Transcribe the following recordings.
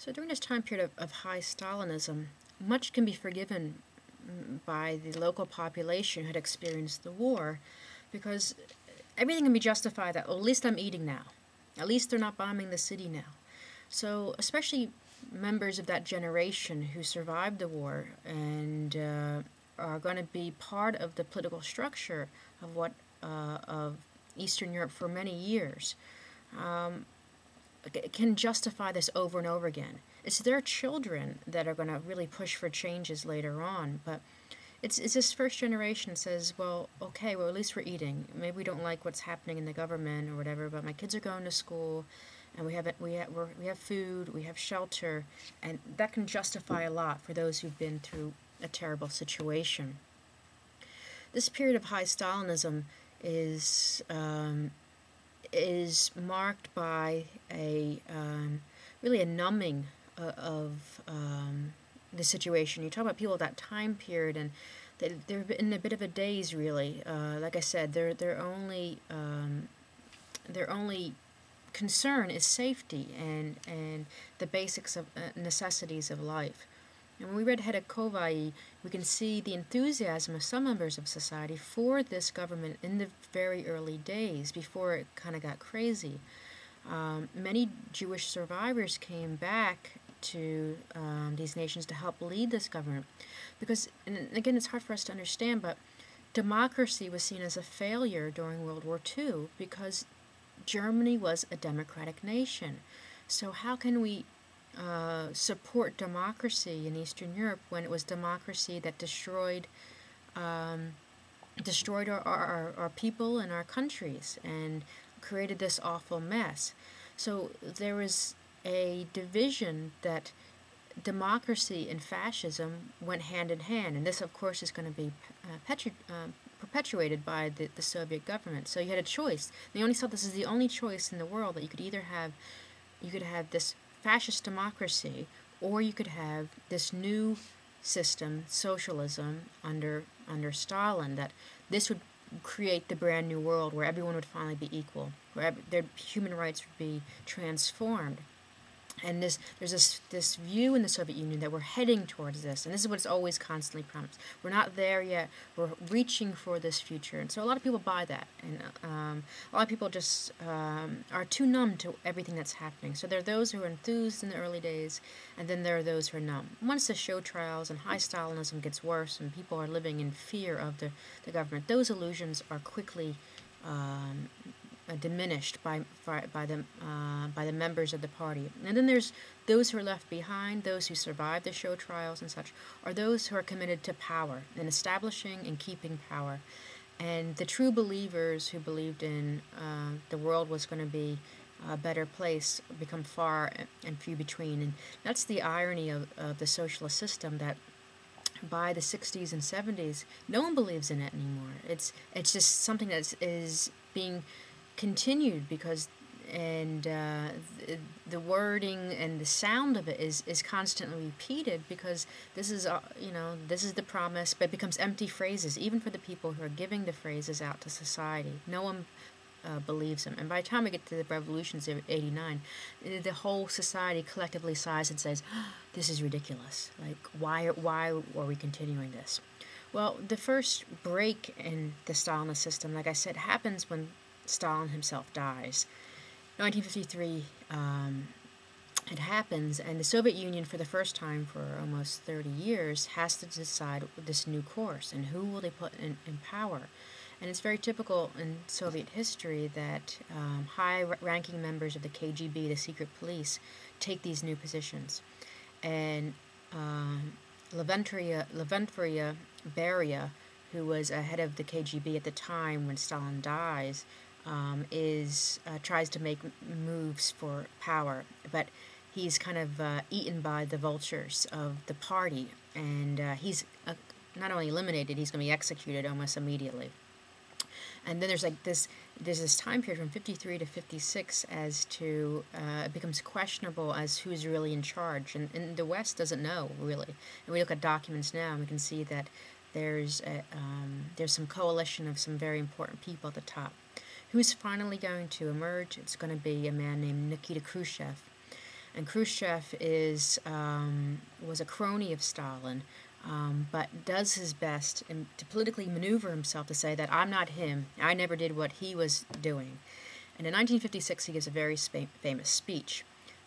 So during this time period of high Stalinism, much can be forgiven by the local population who had experienced the war, because everything can be justified that, well, at least I'm eating now. At least they're not bombing the city now. So especially members of that generation who survived the war and are going to be part of the political structure of Eastern Europe for many years, can justify this over and over again. It's their children that are going to really push for changes later on, but it's this first generation says, well, okay, well, at least we're eating. Maybe we don't like what's happening in the government or whatever, but my kids are going to school, and we have food, we have shelter, and that can justify a lot for those who've been through a terrible situation. This period of high Stalinism is marked by a really a numbing of the situation. You talk about people of that time period, and they're in a bit of a daze, really. Like I said, their only concern is safety and the basics of necessities of life. And when we read Hedda Kovai, we can see the enthusiasm of some members of society for this government in the very early days before it kind of got crazy. Many Jewish survivors came back to these nations to help lead this government because, and again, it's hard for us to understand, but democracy was seen as a failure during World War II because Germany was a democratic nation. So how can we support democracy in Eastern Europe when it was democracy that destroyed our people and our countries and created this awful mess? So there was a division that democracy and fascism went hand in hand, and this, of course, is going to be perpetuated by the Soviet government. So you had a choice. They only saw this as the only choice in the world, that you could either have this fascist democracy, or you could have this new system, socialism, under Stalin, that this would create the brand new world where everyone would finally be equal, where their human rights would be transformed. And there's this view in the Soviet Union that we're heading towards this, and this is what it's always constantly promised. We're not there yet. We're reaching for this future, and so a lot of people buy that, and a lot of people just are too numb to everything that's happening. So there are those who are enthused in the early days, and then there are those who are numb. Once the show trials and high Stalinism gets worse, and people are living in fear of the government, those illusions are quickly diminished by the members of the party. And then there's those who are left behind, those who survive the show trials and such, are those who are committed to power and establishing and keeping power. And the true believers who believed in the world was going to be a better place become far and few between. And that's the irony of the socialist system, that by the 60s and 70s, no one believes in it anymore. It's just something that is being continued because, and the wording and the sound of it is constantly repeated because this is this is the promise, but it becomes empty phrases even for the people who are giving the phrases out to society. No one believes them, and by the time we get to the revolutions of '89, the whole society collectively sighs and says, oh, "This is ridiculous. Like, why are we continuing this?" Well, the first break in the Stalinist system, like I said, happens when Stalin himself dies. 1953, it happens, and the Soviet Union, for the first time for almost 30 years, has to decide this new course and who will they put in power. And it's very typical in Soviet history that high-ranking members of the KGB, the secret police, take these new positions. And Lavrentiy Beria, who was head of the KGB at the time when Stalin dies, tries to make moves for power, but he's kind of eaten by the vultures of the party, and he's not only eliminated, he's going to be executed almost immediately. And then there's this time period from 53 to 56 as to it becomes questionable as who's really in charge, and the West doesn't know really. And we look at documents now, and we can see that there's some coalition of some very important people at the top. Who's finally going to emerge? It's going to be a man named Nikita Khrushchev. And Khrushchev was a crony of Stalin, but does his best to politically maneuver himself to say that I'm not him, I never did what he was doing. And in 1956, he gives a very famous speech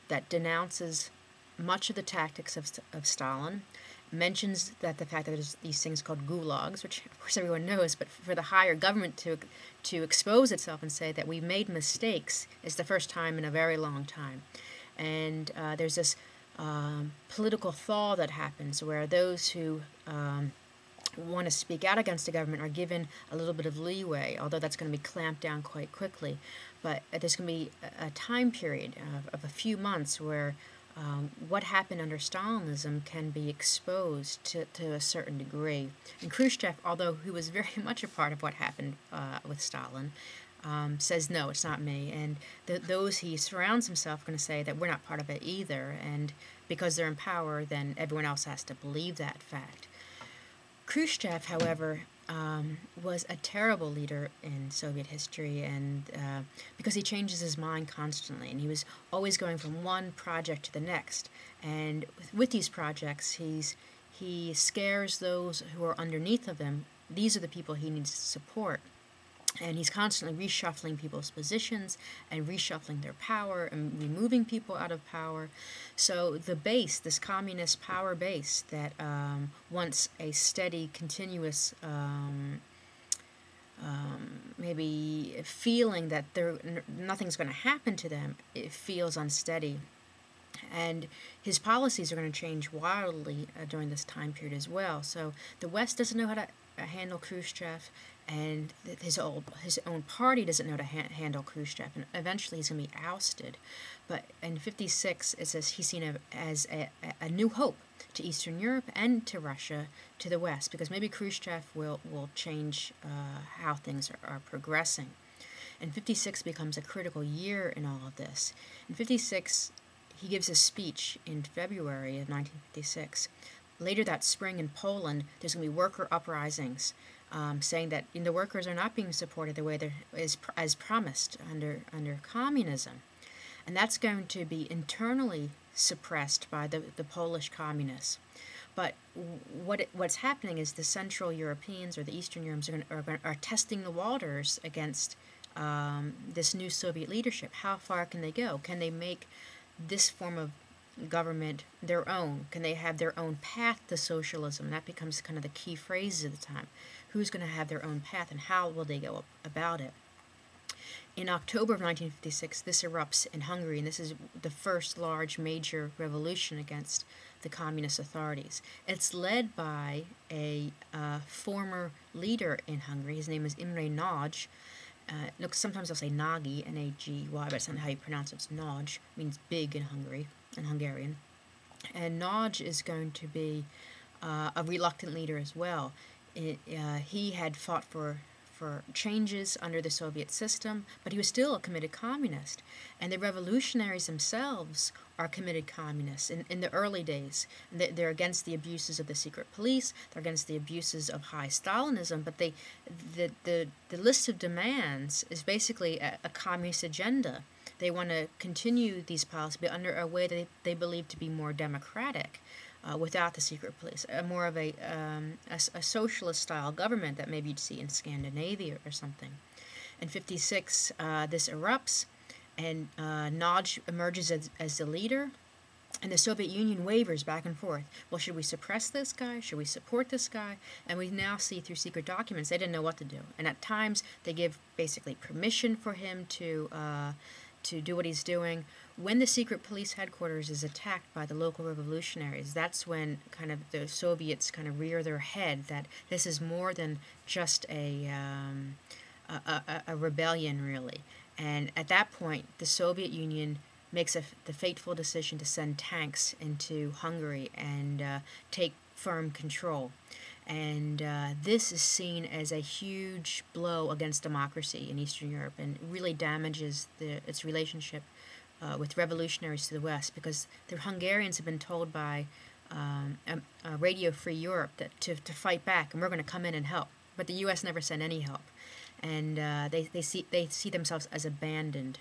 that denounces much of the tactics of Stalin, mentions that the fact that there's these things called gulags, which of course everyone knows, but for the higher government to expose itself and say that we made mistakes is the first time in a very long time. And there's this political thaw that happens where those who want to speak out against the government are given a little bit of leeway, although that's going to be clamped down quite quickly. But there's going to be a time period of a few months where what happened under Stalinism can be exposed to a certain degree. And Khrushchev, although he was very much a part of what happened with Stalin, says, no, it's not me. And those he surrounds himself are going to say that we're not part of it either. And because they're in power, then everyone else has to believe that fact. Khrushchev, however, was a terrible leader in Soviet history, and because he changes his mind constantly, and he was always going from one project to the next. And with these projects, he scares those who are underneath of him. These are the people he needs to support. And he's constantly reshuffling people's positions and reshuffling their power and removing people out of power. So the base, this communist power base that wants a steady, continuous, maybe feeling that nothing's going to happen to them, it feels unsteady. And his policies are going to change wildly during this time period as well. So the West doesn't know how to handle Khrushchev, and his own party doesn't know how to handle Khrushchev, and eventually he's going to be ousted. But in '56, it says he's seen as a new hope to Eastern Europe and to Russia, to the West, because maybe Khrushchev will change how things are progressing. And '56 becomes a critical year in all of this. In '56, he gives a speech in February of 1956. Later that spring in Poland, there's going to be worker uprisings, saying that the workers are not being supported the way as promised under communism. And that's going to be internally suppressed by the Polish communists. But what's happening is the Central Europeans or the Eastern Europeans are testing the waters against this new Soviet leadership. How far can they go? Can they make this form of government their own? Can they have their own path to socialism? That becomes kind of the key phrase at the time. Who's going to have their own path, and how will they go about it? In October of 1956, this erupts in Hungary, and this is the first large major revolution against the communist authorities. It's led by a former leader in Hungary. His name is Imre Nagy. Look, sometimes they'll say Nagy, N-A-G-Y, but that's not how you pronounce it. It's Nagy, means big in Hungarian. And Nagy is going to be a reluctant leader as well. He had fought for changes under the Soviet system, but he was still a committed communist. And the revolutionaries themselves are committed communists in the early days. They're against the abuses of the secret police, they're against the abuses of high Stalinism, but the list of demands is basically a communist agenda. They want to continue these policies, but under a way that they believe to be more democratic. Without the secret police, more of a socialist-style government that maybe you'd see in Scandinavia or something. In '56, this erupts, and Nagy emerges as the leader, and the Soviet Union wavers back and forth. Well, should we suppress this guy? Should we support this guy? And we now see through secret documents they didn't know what to do. And at times, they give basically permission for him to do what he's doing. When the secret police headquarters is attacked by the local revolutionaries, that's when kind of the Soviets kind of rear their head that this is more than just a rebellion, really. And at that point, the Soviet Union makes the fateful decision to send tanks into Hungary and take firm control. And this is seen as a huge blow against democracy in Eastern Europe, and really damages its relationship with revolutionaries to the West, because the Hungarians have been told by Radio Free Europe that to fight back, and we're going to come in and help. But the U.S. never sent any help, and they see themselves as abandoned.